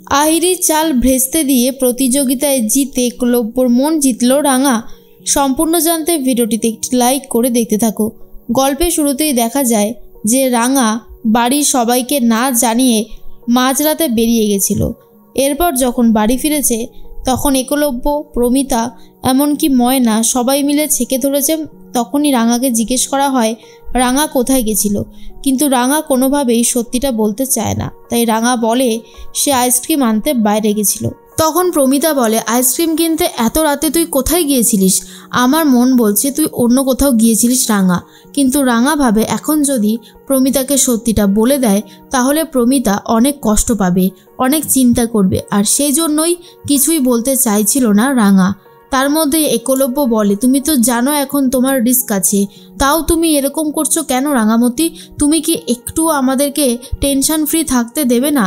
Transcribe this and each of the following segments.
আহিরির চাল ভেস্তে দিয়ে প্রতিযোগিতায় জিতে একলব্যর মন জিতল রাঙা। সম্পূর্ণ জানতে ভিডিওটিতে একটি লাইক করে দেখতে থাকো। গল্পের শুরুতেই দেখা যায় যে রাঙা বাড়ির সবাইকে না জানিয়ে মাঝরাতে বেরিয়ে গেছিল। এরপর যখন বাড়ি ফিরেছে তখন একলব্য, প্রমিতা, এমনকি ময়না সবাই মিলে ছেঁকে ধরেছে। তখনই রাঙাকে জিজ্ঞেস করা হয় রাঙা কোথায় গেছিল, কিন্তু রাঙা কোনোভাবেই সত্যিটা বলতে চায় না। তাই রাঙা বলে সে আইসক্রিম আনতে বাইরে গেছিল। তখন প্রমিতা বলে, আইসক্রিম কিনতে এত রাতে তুই কোথায় গিয়েছিলিস? আমার মন বলছে তুই অন্য কোথাও গিয়েছিলিস রাঙা। কিন্তু রাঙা ভাবে এখন যদি প্রমিতাকে সত্যিটা বলে দেয় তাহলে প্রমিতা অনেক কষ্ট পাবে, অনেক চিন্তা করবে, আর সেই জন্যই কিছুই বলতে চাইছিল না রাঙা। তার মধ্যে একলব্য বলে, তুমি তো জানো এখন তোমার রিস্ক আছে, তাও তুমি এরকম করছো কেন রাঙামতি? তুমি কি একটু আমাদেরকে টেনশন ফ্রি থাকতে দেবে না?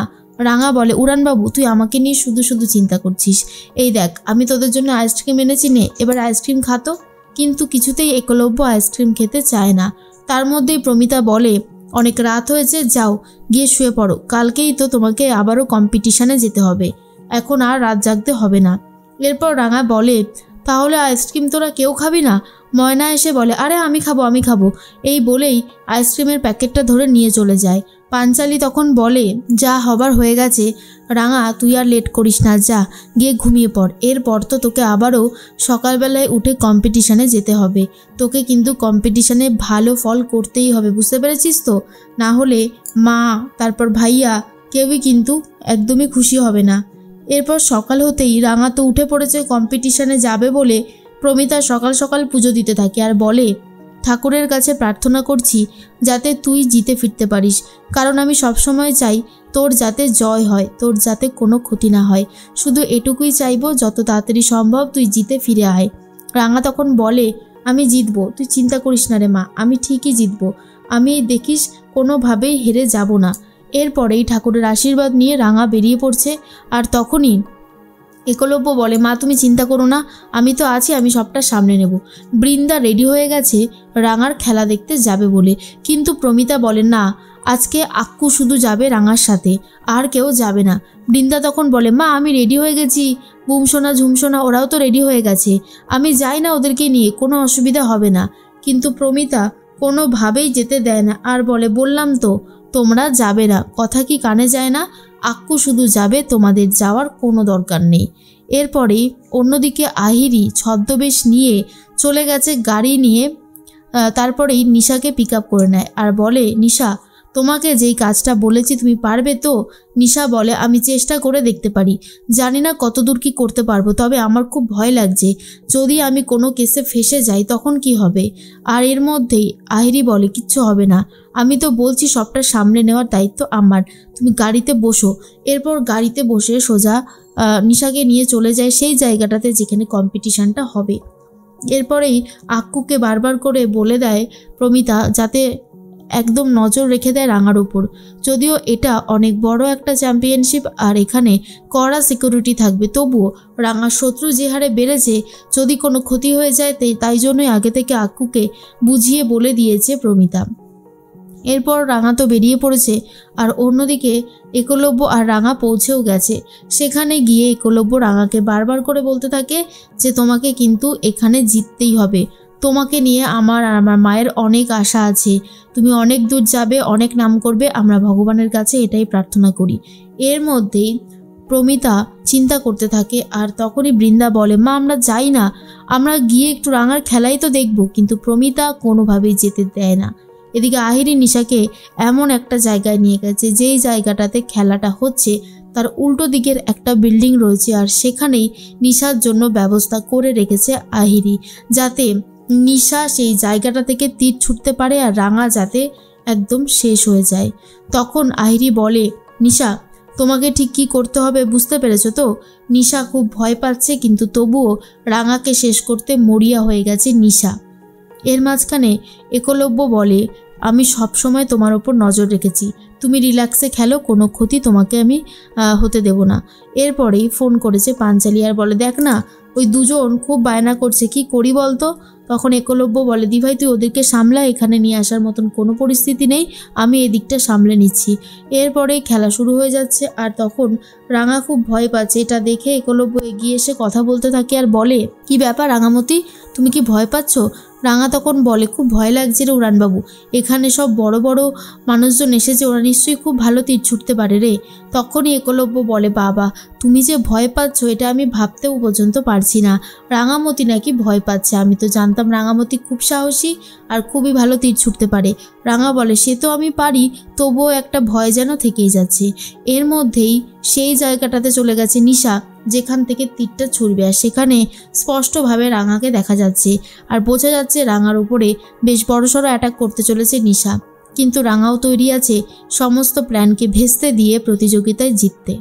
রাঙা বলে, উড়ানবাবু তুই আমাকে নিয়ে শুধু শুধু চিন্তা করছিস। এই দেখ আমি তোদের জন্য আইসক্রিম এনেছি, নে এবার আইসক্রিম খাতো। কিন্তু কিছুতেই একলব্য আইসক্রিম খেতে চায় না। তার মধ্যেই প্রমিতা বলে, অনেক রাত হয়েছে, যাও গিয়ে শুয়ে পড়ো, কালকেই তো তোমাকে আবারও কম্পিটিশানে যেতে হবে, এখন আর রাত জাগতে হবে না। এরপর রাঙা বলে, তাহলে আইসক্রিম তোরা কেউ খাবি না? ময়না এসে বলে, আরে আমি খাবো। এই বলেই আইসক্রিমের প্যাকেটটা ধরে নিয়ে চলে যায়। পাঞ্চালি তখন বলে, যা হবার হয়ে গেছে রাঙা, তুই আর লেট করিস না, যা গিয়ে ঘুমিয়ে পড়। এরপর তো তোকে আবারও সকালবেলায় উঠে কম্পিটিশানে যেতে হবে, তোকে কিন্তু কম্পিটিশানে ভালো ফল করতেই হবে, বুঝতে পেরেছিস তো? না হলে মা তারপর ভাইয়া কেউই কিন্তু একদমই খুশি হবে না। এরপর সকাল হতেই রাঙা তো উঠে পড়েছে কম্পিটিশানে যাবে বলে। প্রমিতা সকাল সকাল পুজো দিতে থাকে আর বলে, ঠাকুরের কাছে প্রার্থনা করছি যাতে তুই জিতে ফিরতে পারিস, কারণ আমি সবসময় চাই তোর যাতে জয় হয়, তোর যাতে কোনো ক্ষতি না হয়, শুধু এটুকুই চাইবো যত তাড়াতাড়ি সম্ভব তুই জিতে ফিরে আয়। রাঙা তখন বলে, আমি জিতবো, তুই চিন্তা করিস না রে মা, আমি ঠিকই জিতবো, আমি দেখিস কোনোভাবেই হেরে যাব না। এরপরেই ঠাকুরের আশীর্বাদ নিয়ে রাঙা বেরিয়ে পড়ছে। আর তখনই একলব্য বলে, মা তুমি চিন্তা করো না, আমি তো আছি, আমি সবটা সামনে নেব। বৃন্দা রেডি হয়ে গেছে রাঙার খেলা দেখতে যাবে বলে, কিন্তু প্রমিতা বলে, না আজকে আক্কু শুধু যাবে রাঙার সাথে, আর কেউ যাবে না। বৃন্দা তখন বলে, মা আমি রেডি হয়ে গেছি, বুমসোনা ঝুমসোনা ওরাও তো রেডি হয়ে গেছে, আমি যাই না ওদেরকে নিয়ে, কোনো অসুবিধা হবে না। কিন্তু প্রমিতা কোনোভাবেই যেতে দেয় না আর বলে, বললাম তো তোমরা যাবে না, কথা কি কানে যায় না? আক্কু শুধু যাবে, তোমাদের যাওয়ার কোনো দরকার নেই। এরপরেই অন্যদিকে আহিরি ছদ্মবেশ নিয়ে চলে গেছে গাড়ি নিয়ে। তারপরেই নিশাকে পিক আপ করে নেয় আর বলে, নিশা তোমাকে যেই কাজটা বলেছি তুমি পারবে তো? নিশা বলে, আমি চেষ্টা করে দেখতে পারি, জানি না কতদূর কি করতে পারবো, তবে আমার খুব ভয় লাগছে, যদি আমি কোনো কেসে ফেসে যাই তখন কি হবে? আর এর মধ্যেই আহিরি বলে, কিচ্ছু হবে না, আমি তো বলছি সবটা সামনে নেওয়ার দায়িত্ব আমার, তুমি গাড়িতে বসো। এরপর গাড়িতে বসে সোজা নিশাকে নিয়ে চলে যায় সেই জায়গাটাতে যেখানে কম্পিটিশানটা হবে। এরপরেই আক্কুকে বারবার করে বলে দেয় প্রমিতা যাতে একদম নজর রেখে দেয় রাঙার উপর, যদিও এটা অনেক বড় একটা চ্যাম্পিয়নশিপ আর এখানে কড়া সিকিউরিটি থাকবে, তবুও রাঙার শত্রু যে হারে বেড়েছে, যদি কোনো ক্ষতি হয়ে যায় তাই জন্যই আগে থেকে আক্কুকে বুঝিয়ে বলে দিয়েছে প্রমিতা। এরপর রাঙা তো বেরিয়ে পড়েছে আর অন্যদিকে একলব্য আর রাঙা পৌঁছেও গেছে। সেখানে গিয়ে একলব্য রাঙাকে বারবার করে বলতে থাকে যে তোমাকে কিন্তু এখানে জিততেই হবে, তোমাকে নিয়ে আমার আর আমার মায়ের অনেক আশা আছে, তুমি অনেক দূর যাবে, অনেক নাম করবে, আমরা ভগবানের কাছে এটাই প্রার্থনা করি। এর মধ্যেই প্রমিতা চিন্তা করতে থাকে আর তখনই বৃন্দা বলে, মা আমরা যাই না, আমরা গিয়ে একটু রাঙার খেলাই তো দেখব। কিন্তু প্রমিতা কোনোভাবেই যেতে দেয় না। এদিকে আহিরি নিশাকে এমন একটা জায়গায় নিয়ে গেছে যেই জায়গাটাতে খেলাটা হচ্ছে তার উল্টো দিকের একটা বিল্ডিং রয়েছে, আর সেখানেই নিশার জন্য ব্যবস্থা করে রেখেছে আহিরি, যাতে নিশা সেই জায়গাটা থেকে তীর ছুটতে পারে আর রাঙা যাতে একদম শেষ হয়ে যায়। তখন আহিরি বলে, নিশা তোমাকে ঠিক কী করতে হবে বুঝতে পেরেছো তো? নিশা খুব ভয় পাচ্ছে, কিন্তু তবুও রাঙাকে শেষ করতে মরিয়া হয়ে গেছে নিশা। এর মাঝখানে একলব্য বলে, আমি সব সময় তোমার ওপর নজর রেখেছি, তুমি রিল্যাক্সে খেলো, কোনো ক্ষতি তোমাকে আমি হতে দেব না। এরপরেই ফোন করেছে পাঞ্চালি আর বলে, দেখ না ওই দুজন খুব বায়না করছে, কি করি বলতো? তখন একলব্য বলে, দিভাই তুই ওদেরকে সামলা, এখানে নিয়ে আসার মতন কোনো পরিস্থিতি নেই, আমি এদিকটা সামলে নিচ্ছি। এরপরে খেলা শুরু হয়ে যাচ্ছে আর তখন রাঙা খুব ভয় পাচ্ছে। এটা দেখে একলব্য এগিয়ে এসে কথা বলতে থাকে আর বলে, কি ব্যাপার রাঙামতি, তুমি কি ভয় পাচ্ছ? রাঙা তখন বলে, খুব ভয় লাগছে রে উড়ানবাবু, এখানে সব বড় বড় মানুষজন এসেছে, ওরা নিশ্চয়ই খুব ভালো তীর ছুটতে পারে রে। তখনই একলব্য বলে, বাবা তুমি যে ভয় পাচ্ছ এটা আমি ভাবতেও পর্যন্ত পারছি না। রাঙামতি নাকি ভয় পাচ্ছে, আমি তো জানতাম রাঙামতি খুব সাহসী আর খুবই ভালো তীর ছুটতে পারে। রাঙা বলে, সে তো আমি পারি, তবুও একটা ভয় যেন থেকেই যাচ্ছে। এর মধ্যেই সেই জায়গাটাতে চলে গেছে নিশা, যেখান থেকে তীরটা ছুড়বে, আর সেখানে স্পষ্টভাবে রাঙাকে দেখা যাচ্ছে আর বোঝা যাচ্ছে রাঙার উপরে বেশ বড়সড় অ্যাটাক করতে চলেছে নিশা। কিন্তু রাঙাও তৈরি আছে সমস্ত প্ল্যানকে ভেস্তে দিয়ে প্রতিযোগিতায় জিততে।